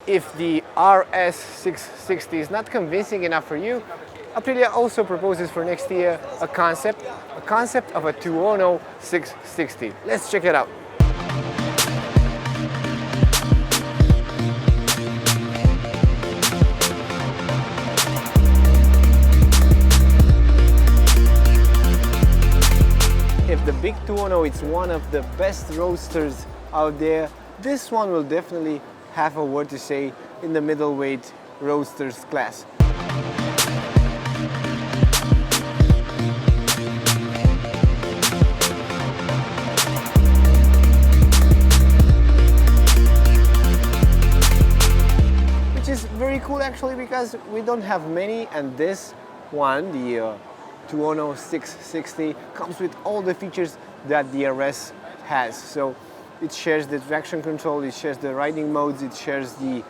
If the RS660 is not convincing enough for you, Aprilia also proposes for next year a concept of a Tuono 660. Let's check it out. If the big Tuono is one of the best roadsters out there, this one will definitely have a word to say in the middleweight roadsters class. Which is very cool actually, because we don't have many, and this one, the Tuono 660, comes with all the features that the RS has. So it shares the traction control, it shares the riding modes, it shares the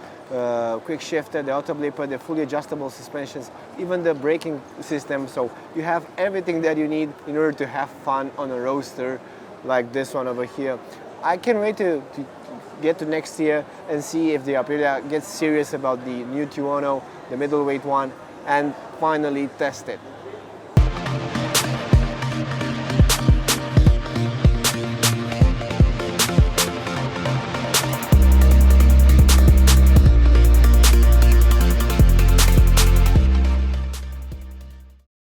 quick shifter, the auto blipper, the fully adjustable suspensions, even the braking system. So you have everything that you need in order to have fun on a roadster like this one over here. I can't wait to get to next year and see if the Aprilia gets serious about the new Tuono, the middleweight one, and finally test it.